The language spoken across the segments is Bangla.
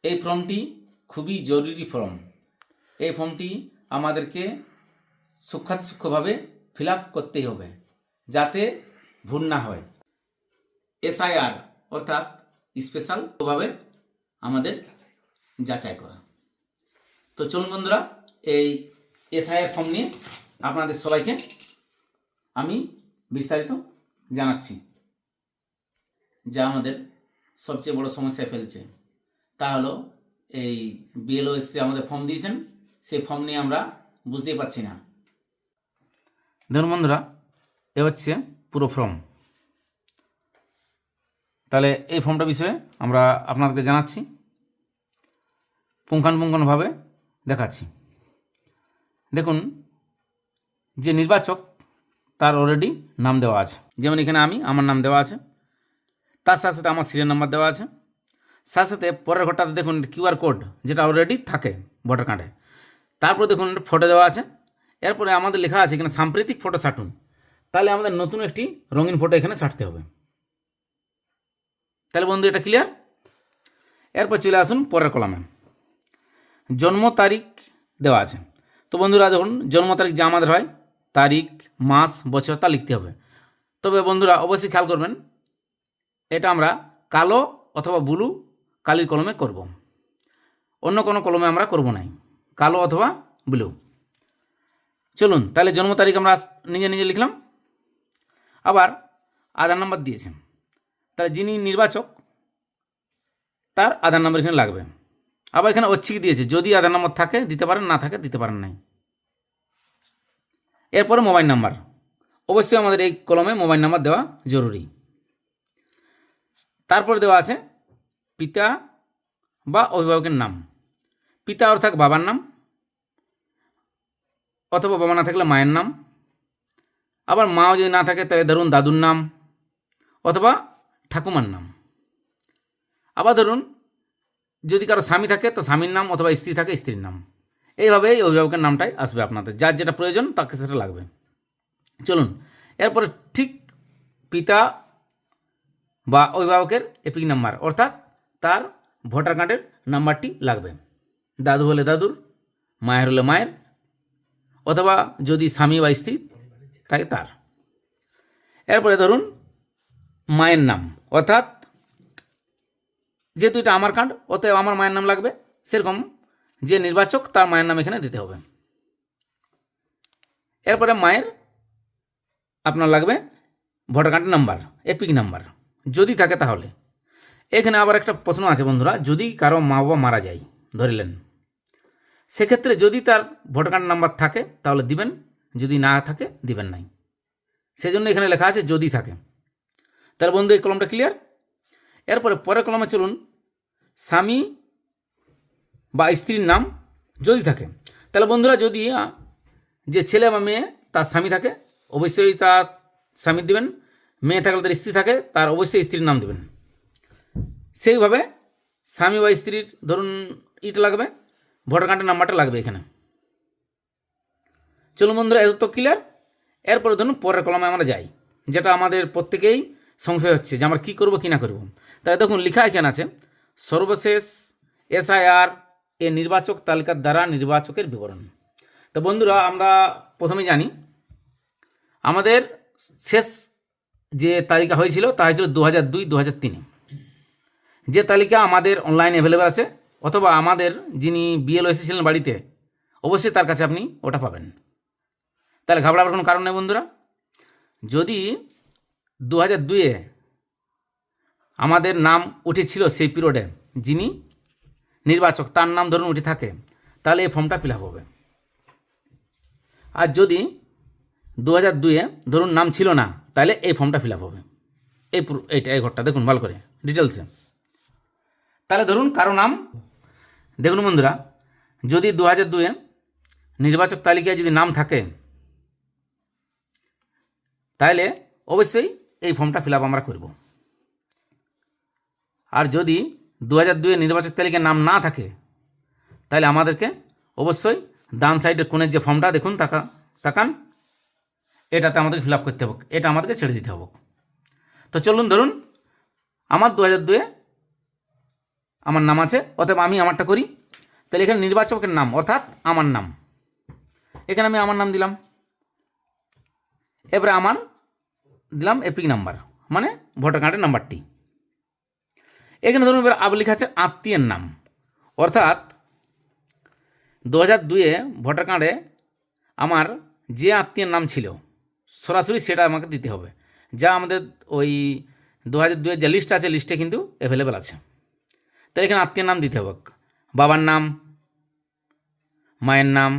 এই ফর্মটি খুবই জরুরি ফর্ম। এই ফর্মটি আমাদেরকে সূক্ষ্মভাবে ফিল আপ করতেই হবে যাতে ভুল না হয়। এসআইআর অর্থাৎ স্পেশালভাবে আমাদের যাচাই করা। তো চলুন বন্ধুরা, এই এসআইআর ফর্ম নিয়ে আপনাদের সবাইকে আমি বিস্তারিত জানাচ্ছি। যা আমাদের সবচেয়ে বড় সমস্যায় ফেলছে তা হলো এই বিএলও এসে আমাদের ফর্ম দিয়েছেন, সেই ফর্ম নিয়ে আমরা বুঝতেই পারছি না। দেখুন বন্ধুরা, এ হচ্ছে পুরো ফর্ম। তাহলে এই ফর্মটা বিষয়ে আমরা আপনাদেরকে জানাচ্ছি, পুঙ্খানুপুঙ্খভাবে দেখাচ্ছি। দেখুন, যে নির্বাচক তার অলরেডি নাম দেওয়া আছে, যেমন এখানে আমার নাম দেওয়া আছে, তার সাথে সাথে আমার সিরিয়াল নাম্বার দেওয়া আছে, সাথে সাথে পরের ঘরটাতে দেখুন কিউআর কোড যেটা অলরেডি থাকে ভোটার কার্ডে। তারপর দেখুন ফটো দেওয়া আছে, এরপরে আমাদের লেখা আছে এখানে সাম্প্রতিক ফটো ছাটুন। তাহলে আমাদের নতুন একটি রঙিন ফটো এখানে ছাড়তে হবে। তাহলে বন্ধু এটা ক্লিয়ার। এরপর চলে আসুন পরের কলামে, জন্ম তারিখ দেওয়া আছে। তো বন্ধুরা দেখুন, জন্ম তারিখ যা আমাদের হয়, তারিখ, মাস, বছর তা লিখতে হবে। তবে বন্ধুরা অবশ্যই খেয়াল করবেন, এটা আমরা কালো অথবা ব্লু কালির কলমে করব, অন্য কোনো কলমে আমরা করব নাই, কালো অথবা ব্লু। চলুন তাহলে জন্ম তারিখ আমরা নিজে নিজে লিখলাম। আবার আধার নাম্বার দিয়েছেন, তাহলে যিনি নির্বাচক তার আধার নাম্বার এখানে লাগবে। আবার এখানে ঐচ্ছিক দিয়েছে, যদি আধার নাম্বার থাকে দিতে পারেন, না থাকে দিতে পারেন নাই। এরপরে মোবাইল নাম্বার, অবশ্যই আমাদের এই কলমে মোবাইল নাম্বার দেওয়া জরুরি। তারপরে দেওয়া আছে পিতা বা অভিভাবকের নাম, পিতা অর্থাৎ বাবার নাম, অথবা বাবা না থাকলে মায়ের নাম। আবার মাও যদি না থাকে তাহলে ধরুন দাদুর নাম অথবা ঠাকুমার নাম। আবার ধরুন যদি কারো স্বামী থাকে তো স্বামীর নাম, অথবা স্ত্রী থাকে স্ত্রীর নাম। এইভাবে এই অভিভাবকের নামটাই আসবে আপনাদের, যার যেটা প্রয়োজন তাকে সেটা লাগবে। চলুন এরপরে ঠিক পিতা বা অভিভাবকের এপিক নাম্বার, অর্থাৎ তার ভোটার কার্ডের নাম্বারটি লাগবে। দাদু হলে দাদুর, মায়ের হলে মায়ের, অথবা যদি স্বামী বা স্ত্রী থাকে তার। এরপরে ধরুন মায়ের নাম, অর্থাৎ যেহেতু এটা আমার কার্ড অতএব আমার মায়ের নাম লাগবে, সেরকম যে নির্বাচক তার মায়ের নাম এখানে দিতে হবে। এরপরে মায়ের আপনার লাগবে ভোটার কার্ডের নাম্বার, এপিক নাম্বার যদি থাকে তাহলে। এখানে আবার একটা প্রশ্ন আছে বন্ধুরা, যদি কারো মা বাবা মারা যায় ধরিলেন, সেক্ষেত্রে যদি তার ভোটার কার্ড নাম্বার থাকে তাহলে দিবেন, যদি না থাকে দিবেন নাই। সেজন্য এখানে লেখা আছে যদি থাকে। তাহলে বন্ধু এই কলমটা ক্লিয়ার। এরপরে পরের কলমে চলুন, স্বামী বা স্ত্রীর নাম যদি থাকে, তাহলে বন্ধুরা যদি যে ছেলে বা মেয়ে তার স্বামী থাকে অবশ্যই তার স্বামী দিবেন, মেয়ে থাকলে তার স্ত্রী থাকে তার অবশ্যই স্ত্রীর নাম দেবেন। সেইভাবে স্বামী বা স্ত্রীর ধরুন ইটা লাগবে, ভোটার কার্ডের নাম্বারটা লাগবে এখানে। চলুন বন্ধুরা এত তো ক্লিয়ার। এরপরে ধরুন পরের কলমে আমরা যাই, যেটা আমাদের প্রত্যেকেই সংশয় হচ্ছে যে আমরা কী করবো কি না করবো। তাই দেখুন লেখা এখানে আছে, সর্বশেষ এসআইআর এ নির্বাচক তালিকার দ্বারা নির্বাচকের বিবরণ। তো বন্ধুরা আমরা প্রথমে জানি আমাদের শেষ যে তালিকা হয়েছিল তা হয়েছিল 2002-2003, যে তালিকা আমাদের অনলাইনে অ্যাভেলেবেল আছে, অথবা আমাদের যিনি বিএলও এসেছিলেন বাড়িতে অবশ্যই তার কাছে আপনি ওটা পাবেন। তাহলে ঘাবড়াবার কোনো কারণ নেই বন্ধুরা। যদি 2002-এ আমাদের নাম উঠেছিল সেই পিরিয়ডে যিনি নির্বাচক তার নাম ধরুন উঠে থাকে, তাহলে এই ফর্মটা ফিল আপ হবে। আর যদি 2002-এ ধরুন নাম ছিল না, তাহলে এই ফর্মটা ফিল আপ হবে। এই ঘরটা দেখুন ভালো করে ডিটেলসে। তাহলে ধরুন কারো নাম দেখুন বন্ধুরা, যদি 2002-এ নির্বাচক তালিকায় যদি নাম থাকে তাহলে অবশ্যই এই ফর্মটা ফিল আপ আমরা করব। আর যদি 2002-এ নির্বাচক তালিকায় নাম না থাকে তাহলে আমাদেরকে অবশ্যই ডান সাইডের কোণের যে ফর্মটা দেখুন তাকান, এটাতে আমাদেরকে ফিল আপ করতে হবে, এটা আমাদেরকে ছেড়ে দিতে হবে। তো চলুন ধরুন আমার 2002-এ আমার নাম আছে, অতএব আমি আমারটা করি। তাহলে এখানে নির্বাচকের নাম অর্থাৎ আমার নাম, এখানে আমি আমার নাম দিলাম। এবারে আমার দিলাম এপিক নাম্বার, মানে ভোটার কার্ডের নাম্বারটি। এখানে ধরুন এবার আবার লেখা আছে আত্মীয়ের নাম, অর্থাৎ 2002-এ ভোটার কার্ডে আমার যে আত্মীয়ের নাম ছিল সরাসরি সেটা আমাকে দিতে হবে, যা আমাদের ওই 2002-এর যে লিস্ট আছে লিস্টে কিন্তু অ্যাভেলেবেল আছে। তাই এখানে আত্মীয়ের নাম দিতে হবে, বাবার নাম, মায়ের নাম,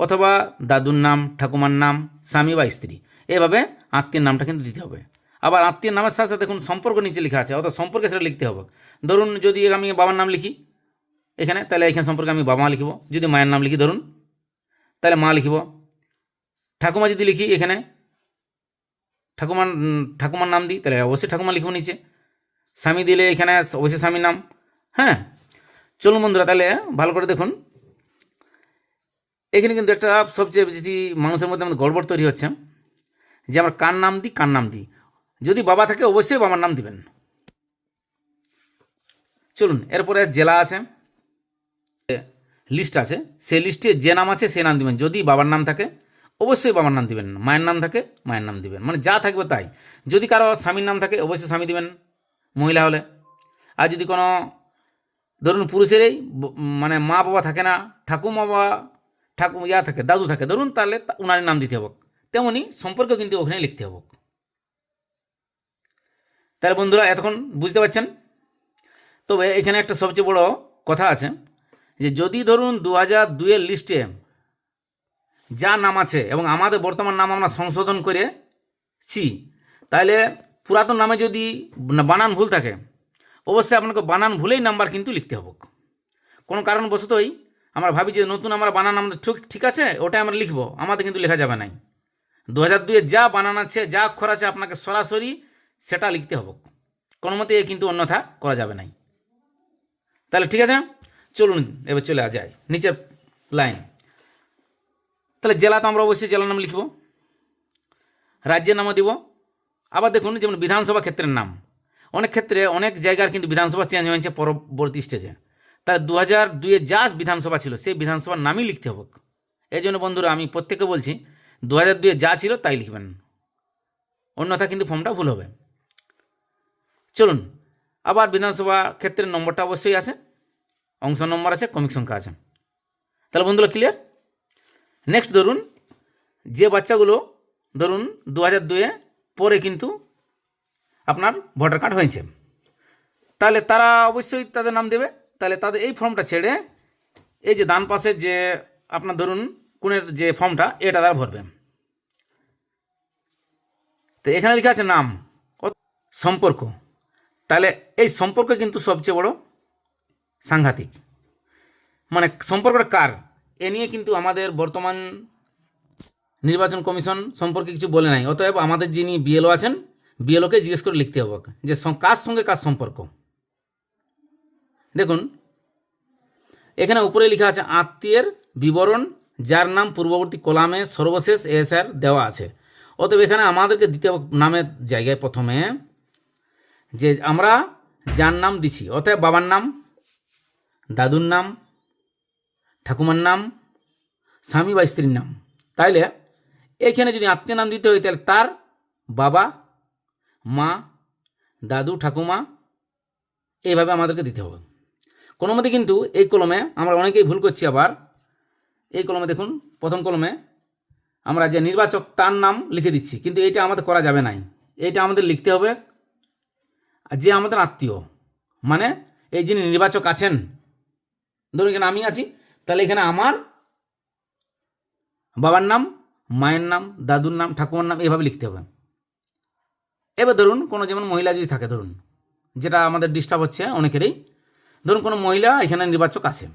অথবা দাদুর নাম, ঠাকুমার নাম, স্বামী বা স্ত্রী, এভাবে আত্মীয়ের নামটা কিন্তু দিতে হবে। আবার আত্মীয়ের নামের সাথে সাথে দেখুন সম্পর্ক নিচে লেখা আছে, অর্থাৎ সম্পর্কে সেটা লিখতে হবে। ধরুন যদি আমি বাবার নাম লিখি এখানে, তাহলে এখানে সম্পর্কে আমি বাবা মা লিখব। যদি মায়ের নাম লিখি ধরুন, তাহলে মা লিখব। ঠাকুমা যদি লিখি এখানে ঠাকুমার নাম দিই, তাহলে অবশ্যই ঠাকুমা লিখব নিচে। স্বামী দিলে এখানে অবশ্যই স্বামীর নাম। হ্যাঁ, চলুন বন্ধুরা, তাহলে ভালো করে দেখুন। এখানে কিন্তু একটা সবচেয়ে বেশি মানুষের মধ্যে আমাদের গড়বড় তৈরি হচ্ছে, যে আমরা কার নাম দিই। যদি বাবা থাকে অবশ্যই বাবার নাম দিবেন। চলুন, এরপরে জেলা আছে, লিস্ট আছে, সেই লিস্টে যে নাম আছে সে নাম দিবেন। যদি বাবার নাম থাকে অবশ্যই বাবার নাম দিবেন, মায়ের নাম থাকে মায়ের নাম দিবেন, মানে যা থাকবে তাই। যদি কারো স্বামীর নাম থাকে অবশ্যই স্বামী দিবেন মহিলা হলে। আর যদি কোনো ধরুন পুরুষেরই মানে মা বাবা থাকে না, ঠাকুমা বা থাকে, দাদু থাকে ধরুন, তাহলে উনার নাম দিতে হবে। তেমনই সম্পর্ক কিন্তু ওখানে লিখতে হবে। তাহলে বন্ধুরা এতক্ষণ বুঝতে পারছেন। তবে এখানে একটা সবচেয়ে বড় কথা আছে, যে যদি ধরুন 2002-এর লিস্টে যা নাম আছে এবং আমাদের বর্তমান নাম আমরা সংশোধন করেছি, তাহলে পুরাতন নামে যদি বানান ভুল থাকে অবশ্যই আপনাকে বানান ভুলেই নাম্বার কিন্তু লিখতে হবে। কোনো কারণবশতই আমরা ভাবি যে নতুন আমরা বানান আমাদের ঠিক আছে ওটাই আমরা লিখবো, আমাদের কিন্তু লেখা যাবে নাই। 2002-এ যা বানান আছে, যা অক্ষর আছে, আপনাকে সরাসরি সেটা লিখতে হবে, কোনো মতে কিন্তু অন্যথা করা যাবে নাই। তাহলে ঠিক আছে, চলুন এবার চলে যায় নিচের লাইন। তাহলে জেলা তো আমরা অবশ্যই জেলার নাম লিখব, রাজ্যের নামও দিব। আবার দেখুন যেমন বিধানসভা ক্ষেত্রের নাম, অনেক ক্ষেত্রে অনেক জায়গার কিন্তু বিধানসভা চেঞ্জ হয়েছে পরবর্তী স্টেজে। তাহলে 2002-এ যা বিধানসভা ছিল সেই বিধানসভার নামই লিখতে হবে। এই জন্য বন্ধুরা আমি প্রত্যেককে বলছি 2002-এ যা ছিল তাই লিখবেন, অন্যথা কিন্তু ফর্মটা ভুল হবে। চলুন, আবার বিধানসভা ক্ষেত্রের নম্বরটা অবশ্যই আছে, অংশ নম্বর আছে, ক্রমিক সংখ্যা আছে। তাহলে বন্ধুরা ক্লিয়ার। নেক্সট ধরুন যে বাচ্চাগুলো ধরুন 2002-এ পরে কিন্তু আপনার ভোটার কার্ড হয়েছে, তাহলে তারা অবশ্যই তাদের নাম দেবে। তাহলে তাদের এই ফর্মটা ছেড়ে এই যে ডান পাশে যে আপনার ধরুন কোণের যে ফর্মটা এটা তারা ভরবে। তো এখানে লেখা আছে নাম, সম্পর্ক। তাহলে এই সম্পর্ক কিন্তু সবচেয়ে বড় সাংঘাতিক, মানে সম্পর্কটা কার এ নিয়ে কিন্তু আমাদের বর্তমান নির্বাচন কমিশন সম্পর্কে কিছু বলে নাই। অতএব আমাদের যিনি বিএলও আছেন বিএলওকে জিজ্ঞেস করে লিখতে হবে যে কার সঙ্গে কার সম্পর্ক। দেখুন এখানে উপরে লেখা আছে আত্মীয়ের বিবরণ, যার নাম পূর্ববর্তী কলামে সর্বশেষ এসআর দেওয়া আছে। অতএব এখানে আমাদেরকে দিতে হবে নামের জায়গায় প্রথমে যে আমরা যার নাম দিছি, অতএব বাবার নাম, দাদুর নাম, ঠাকুমার নাম, স্বামী বা স্ত্রীর নাম। তাইলে এইখানে যদি আত্মীয় নাম দিতে হয় তাহলে তার বাবা, মা, দাদু, ঠাকুমা, এইভাবে আমাদেরকে দিতে হবে। কোনো মতে কিন্তু এই কলমে আমরা অনেকেই ভুল করছি। আবার এই কলমে দেখুন প্রথম কলমে আমরা যে নির্বাচক তার নাম লিখে দিচ্ছি, কিন্তু এইটা আমাদের করা যাবে নাই। এইটা আমাদের লিখতে হবে যে আমাদের আত্মীয়, মানে এই যিনি নির্বাচক আছেন, ধরুন এখানে আমি আছি, তাহলে এখানে আমার বাবার নাম, মায়ের নাম, দাদুর নাম, ঠাকুমার নাম এভাবে লিখতে হবে। এবার ধরুন কোনো যেমন মহিলা যদি থাকে, ধরুন যেটা আমাদের ডিস্টার্ব হচ্ছে অনেকেরই, ধরুন কোনো মহিলা এখানে নির্বাচক আছে,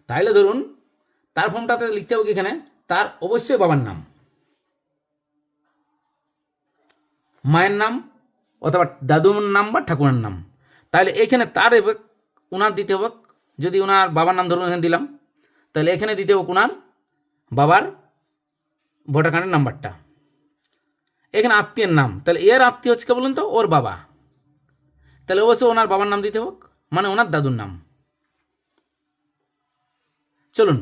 তাহলে ধরুন তার ফর্মটাতে লিখতে হবে এখানে তার অবশ্যই বাবার নাম, মায়ের নাম অথবা দাদুর নাম বা ঠাকুরের নাম। তাহলে এইখানে তার ওনার দিতে হবে, যদি ওনার বাবার নাম ধরুন এখানে দিলাম, তাহলে এখানে দিতে হবে ওনার বাবার ভোটার কার্ডের নাম্বারটা। এখানে আত্মীয়ের নাম, তাহলে এর আত্মীয় হচ্ছে কে বলুন তো, ওর বাবা, তাহলে অবশ্যই ওনার বাবার নাম দিতে হোক। মানে ওনার দাদুর নাম। চলুন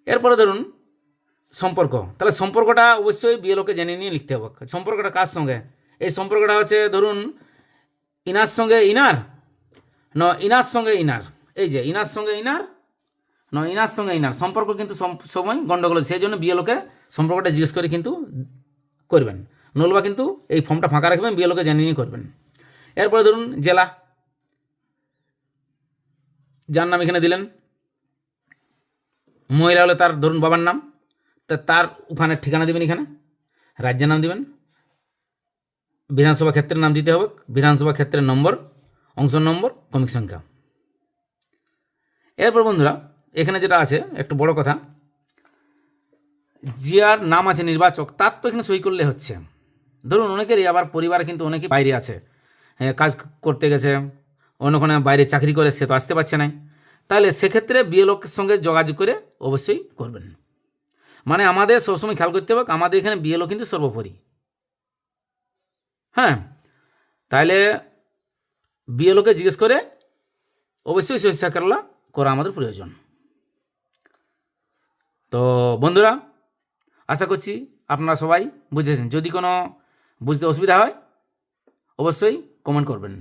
এরপরে ধরুন সম্পর্ক, তাহলে সম্পর্কটা অবশ্যই বিএলওকে জেনে নিয়ে লিখতে হবে। সম্পর্কটা কার সঙ্গে? এই সম্পর্কটা হচ্ছে ধরুন ইনার সঙ্গে ইনার, ইনার সঙ্গে ইনার, এই যে ইনার সঙ্গে ইনার, ইনার সঙ্গে ইনার সম্পর্ক কিন্তু সময় গণ্ডগোল, সেই জন্য বিএলওকে সম্পর্কটা জিজ্ঞেস করে কিন্তু করবেন, নলবা কিন্তু এই ফর্মটা ফাঁকা রাখবেন, বিএলওকে জানিয়ে নিয়ে করবেন। এরপরে ধরুন জেলা, যার নাম এখানে দিলেন, মহিলা হলে তার ধরুন বাবার নাম, তার ওখানে ঠিকানা দেবেন, এখানে রাজ্যের নাম দিবেন, বিধানসভা ক্ষেত্রের নাম দিতে হবে, বিধানসভা ক্ষেত্রের নম্বর, অংশ নম্বর, ক্রমিক সংখ্যা। এরপর বন্ধুরা এখানে যেটা আছে একটু বড় কথা, যার নাম আছে নির্বাচক তার তো এখানে সই করলে হচ্ছে। ধরুন অনেকেরই আবার পরিবার কিন্তু অনেকেই বাইরে আছে, কাজ করতে গেছে, অন্যখানে বাইরে চাকরি করে, সে তো আসতে পারছে না, তাহলে সেক্ষেত্রে বিএলওর সঙ্গে যোগাযোগ করে অবশ্যই করবেন। মানে আমাদের সবসময় খেয়াল করতে হবে, আমাদের এখানে বিএলও কিন্তু সর্বোপরি। হ্যাঁ, তাহলে বিএলওকে জিজ্ঞেস করে অবশ্যই সই স্বাক্ষর করা আমাদের প্রয়োজন। তো বন্ধুরা আশা করছি আপনারা সবাই বুঝেছেন। যদি কোনো বুঝতে অসুবিধা হয় অবশ্যই কমেন্ট করবেন।